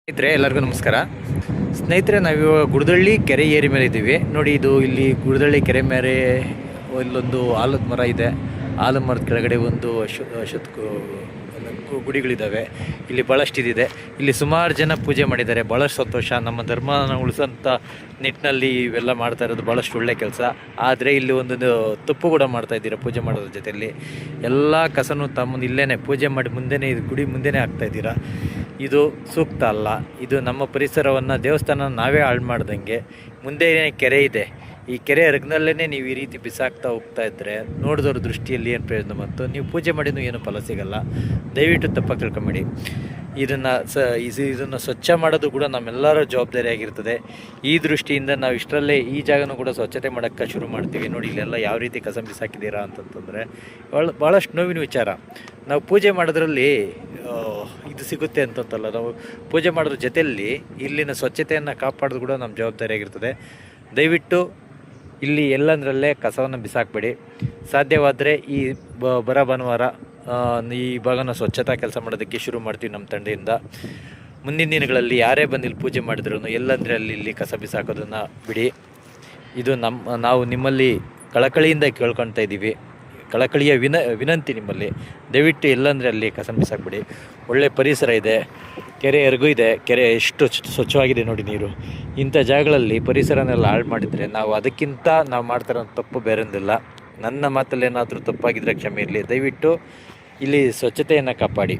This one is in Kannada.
ಸ್ನೇಹಿತರೆ ಎಲ್ಲರಿಗೂ ನಮಸ್ಕಾರ. ಸ್ನೇಹಿತರೆ, ನಾವಿವಾಗ ಗುಡದಳ್ಳಿ ಕೆರೆ ಏರಿ ಮೇಲೆ ಇದ್ದೀವಿ ನೋಡಿ. ಇದು ಇಲ್ಲಿ ಗುಡದಳ್ಳಿ ಕೆರೆ ಮೇಲೆ ಇಲ್ಲೊಂದು ಆಲದ ಮರ ಇದೆ. ಆಲದ ಮರದ ಕೆಳಗಡೆ ಒಂದು ಗುಡಿಗಳಿದ್ದಾವೆ. ಇಲ್ಲಿ ಭಾಳಷ್ಟು ಇದಿದೆ. ಇಲ್ಲಿ ಸುಮಾರು ಜನ ಪೂಜೆ ಮಾಡಿದ್ದಾರೆ. ಭಾಳಷ್ಟು ಸಂತೋಷ. ನಮ್ಮ ಧರ್ಮನ ಉಳಿಸೋಂಥ ನಿಟ್ಟಿನಲ್ಲಿ ಇವೆಲ್ಲ ಮಾಡ್ತಾ ಇರೋದು ಭಾಳಷ್ಟು ಒಳ್ಳೆ ಕೆಲಸ. ಆದರೆ ಇಲ್ಲಿ ಒಂದು ತಪ್ಪು ಕೂಡ ಮಾಡ್ತಾ ಇದ್ದೀರಾ. ಪೂಜೆ ಮಾಡೋದ್ರ ಜೊತೆಯಲ್ಲಿ ಎಲ್ಲ ಕಸನೂ ತಮ್ಮನ್ನು ಇಲ್ಲೇ ಪೂಜೆ ಮಾಡಿ ಮುಂದೆನೇ ಇದು ಗುಡಿ ಮುಂದೆನೇ ಹಾಕ್ತಾಯಿದ್ದೀರಾ. ಇದು ಸೂಕ್ತ ಅಲ್ಲ. ಇದು ನಮ್ಮ ಪರಿಸರವನ್ನು, ದೇವಸ್ಥಾನ ನಾವೇ ಹಾಳು ಮಾಡ್ದಂಗೆ. ಮುಂದೆ ಕೆರೆ ಇದೆ, ಈ ಕೆರೆ ಅರಗಿನಲ್ಲೇ ನೀವು ಈ ರೀತಿ ಬಿಸಾಕ್ತಾ ಹೋಗ್ತಾ ಇದ್ದರೆ ನೋಡಿದವ್ರ ದೃಷ್ಟಿಯಲ್ಲಿ ಏನು ಪ್ರಯೋಜನ ಬಂತು? ನೀವು ಪೂಜೆ ಮಾಡಿನೂ ಏನು ಫಲ ಸಿಗಲ್ಲ. ದಯವಿಟ್ಟು ತಪ್ಪಾಗಿ ತಿಳ್ಕೊಂಬೇಡಿ. ಇದನ್ನು ಸ್ವಚ್ಛ ಮಾಡೋದು ಕೂಡ ನಮ್ಮೆಲ್ಲರ ಜವಾಬ್ದಾರಿಯಾಗಿರ್ತದೆ. ಈ ದೃಷ್ಟಿಯಿಂದ ನಾವು ಇಷ್ಟರಲ್ಲೇ ಈ ಜಾಗನೂ ಕೂಡ ಸ್ವಚ್ಛತೆ ಮಾಡೋಕ್ಕೆ ಶುರು ಮಾಡ್ತೀವಿ. ನೋಡಿ ಇಲ್ಲೆಲ್ಲ ಯಾವ ರೀತಿ ಕಸ ಬಿಸಾಕಿದ್ದೀರಾ ಅಂತಂತಂದರೆ ಭಾಳಷ್ಟು ನೋವಿನ ವಿಚಾರ. ನಾವು ಪೂಜೆ ಮಾಡೋದ್ರಲ್ಲಿ ಇದು ಸಿಗುತ್ತೆ ಅಂತಂತಲ್ಲ, ನಾವು ಪೂಜೆ ಮಾಡೋದ್ರ ಜೊತೆಯಲ್ಲಿ ಇಲ್ಲಿನ ಸ್ವಚ್ಛತೆಯನ್ನು ಕಾಪಾಡೋದು ಕೂಡ ನಮ್ಮ ಜವಾಬ್ದಾರಿಯಾಗಿರ್ತದೆ. ದಯವಿಟ್ಟು ಇಲ್ಲಿ ಎಲ್ಲಂದರಲ್ಲೇ ಕಸವನ್ನು ಬಿಸಾಕಬೇಡಿ. ಸಾಧ್ಯವಾದರೆ ಈ ಬರ ಭಾನುವಾರ ಈ ಭಾಗನ ಸ್ವಚ್ಛತಾ ಕೆಲಸ ಮಾಡೋದಕ್ಕೆ ಶುರು ಮಾಡ್ತೀವಿ ನಮ್ಮ ತಂಡದಿಂದ. ಮುಂದಿನ ದಿನಗಳಲ್ಲಿ ಯಾರೇ ಬಂದು ಇಲ್ಲಿ ಪೂಜೆ ಮಾಡಿದ್ರು ಎಲ್ಲಂದರೆ ಇಲ್ಲಿ ಕಸ ಬಿಸಾಕೋದನ್ನು ಬಿಡಿ. ಇದು ನಾವು ನಿಮ್ಮಲ್ಲಿ ಕಳಕಳಿಯಿಂದ ಕೇಳ್ಕೊಳ್ತಾ ಇದ್ದೀವಿ. ಕಳಕಳಿಯ ವಿನಂತಿ ನಿಮ್ಮಲ್ಲಿ. ದಯವಿಟ್ಟು ಎಲ್ಲಂದರೆ ಅಲ್ಲಿ ಕಸ ಬಿಸಾಕ್ಬಿಡಿ. ಒಳ್ಳೆಯ ಪರಿಸರ ಇದೆ, ಕೆರೆ ಎರ್ಗೂ ಇದೆ. ಕೆರೆ ಎಷ್ಟು ಸ್ವಚ್ಛವಾಗಿದೆ ನೋಡಿ ನೀರು. ಇಂಥ ಜಾಗಗಳಲ್ಲಿ ಪರಿಸರನೆಲ್ಲ ಹಾಳು ಮಾಡಿದರೆ ಅದಕ್ಕಿಂತ ನಾವು ಮಾಡ್ತಾರೋ ತಪ್ಪು ಬೇರೊಂದಿಲ್ಲ. ನನ್ನ ಮಾತಲ್ಲಿ ಏನಾದರೂ ತಪ್ಪಾಗಿದ್ದರೆ ಕ್ಷಮೆ ಇರಲಿ. ದಯವಿಟ್ಟು ಇಲ್ಲಿ ಸ್ವಚ್ಛತೆಯನ್ನು ಕಾಪಾಡಿ.